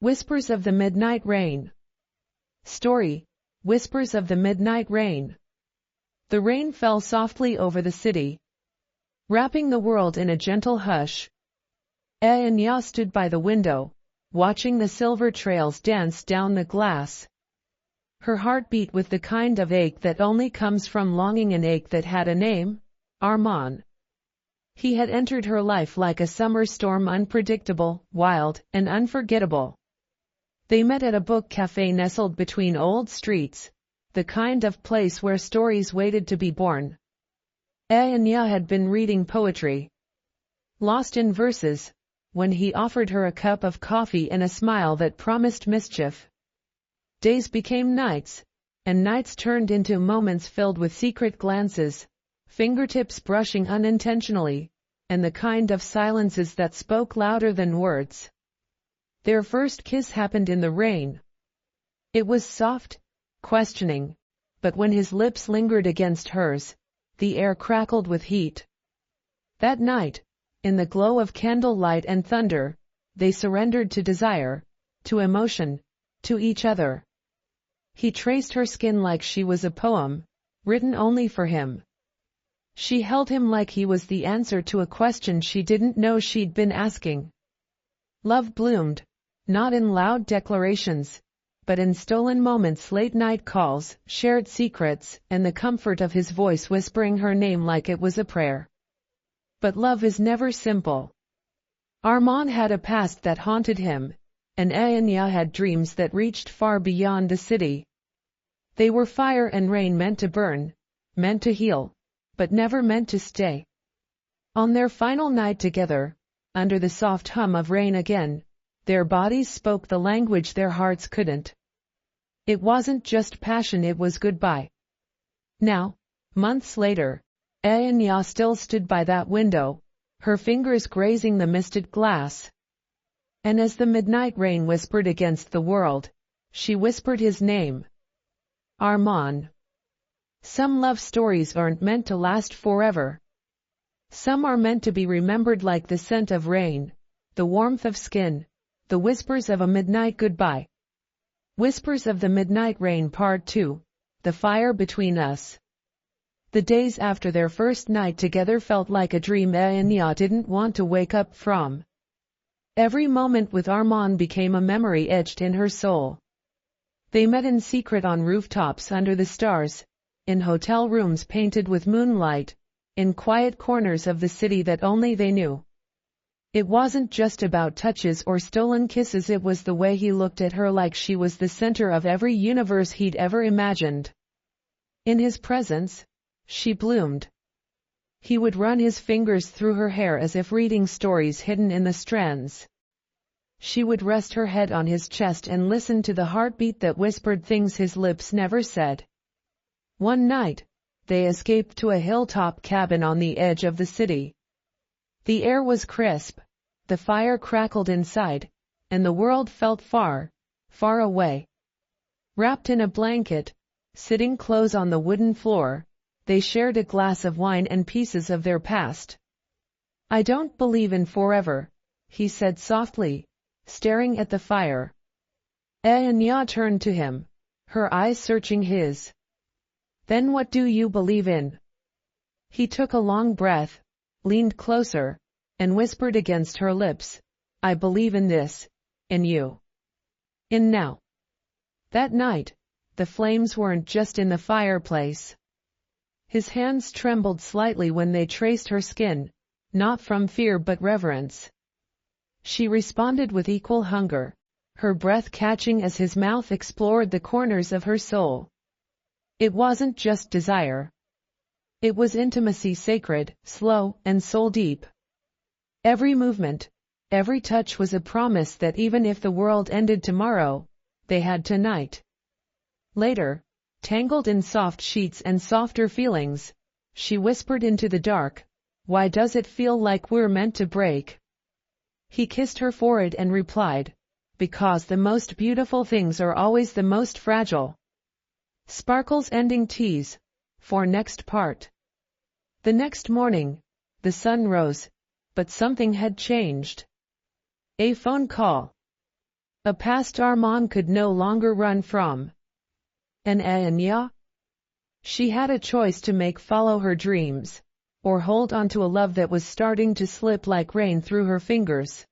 Whispers of the Midnight Rain. Story: Whispers of the Midnight Rain. The rain fell softly over the city, wrapping the world in a gentle hush. Anya stood by the window, watching the silver trails dance down the glass. Her heart beat with the kind of ache that only comes from longing, an ache that had a name: Armand. He had entered her life like a summer storm, unpredictable, wild, and unforgettable. They met at a book cafe nestled between old streets, the kind of place where stories waited to be born. Anya had been reading poetry, lost in verses, when he offered her a cup of coffee and a smile that promised mischief. Days became nights, and nights turned into moments filled with secret glances, fingertips brushing unintentionally, and the kind of silences that spoke louder than words. Their first kiss happened in the rain. It was soft, questioning, but when his lips lingered against hers, the air crackled with heat. That night, in the glow of candlelight and thunder, they surrendered to desire, to emotion, to each other. He traced her skin like she was a poem, written only for him. She held him like he was the answer to a question she didn't know she'd been asking. Love bloomed, not in loud declarations, but in stolen moments, late-night calls, shared secrets, and the comfort of his voice whispering her name like it was a prayer. But love is never simple. Armand had a past that haunted him, and Anya had dreams that reached far beyond the city. They were fire and rain, meant to burn, meant to heal, but never meant to stay. On their final night together, under the soft hum of rain again, their bodies spoke the language their hearts couldn't. It wasn't just passion, it was goodbye. Now, months later, Anya still stood by that window, her fingers grazing the misted glass. And as the midnight rain whispered against the world, she whispered his name: Armand. Some love stories aren't meant to last forever. Some are meant to be remembered like the scent of rain, the warmth of skin, the whispers of a midnight goodbye. Whispers of the Midnight Rain Part 2, The Fire Between Us. The days after their first night together felt like a dream Anya didn't want to wake up from. Every moment with Armand became a memory etched in her soul. They met in secret on rooftops under the stars, in hotel rooms painted with moonlight, in quiet corners of the city that only they knew. It wasn't just about touches or stolen kisses, it was the way he looked at her, like she was the center of every universe he'd ever imagined. In his presence, she bloomed. He would run his fingers through her hair as if reading stories hidden in the strands. She would rest her head on his chest and listen to the heartbeat that whispered things his lips never said. One night, they escaped to a hilltop cabin on the edge of the city. The air was crisp, the fire crackled inside, and the world felt far, far away. Wrapped in a blanket, sitting close on the wooden floor, they shared a glass of wine and pieces of their past. I don't believe in forever, he said softly, staring at the fire. Anya turned to him, her eyes searching his. Then what do you believe in? He took a long breath, leaned closer, and whispered against her lips, I believe in this, in you. In now. That night, the flames weren't just in the fireplace. His hands trembled slightly when they traced her skin, not from fear but reverence. She responded with equal hunger, her breath catching as his mouth explored the corners of her soul. It wasn't just desire. It was intimacy, sacred, slow, and soul-deep. Every movement, every touch was a promise that even if the world ended tomorrow, they had tonight. Later, tangled in soft sheets and softer feelings, she whispered into the dark, why does it feel like we're meant to break? He kissed her forehead and replied, because the most beautiful things are always the most fragile. Sparkles ending tease. For next part. The next morning, the sun rose, but something had changed. A phone call. A past Armand could no longer run from. And Anya? She had a choice to make: follow her dreams, or hold on to a love that was starting to slip like rain through her fingers.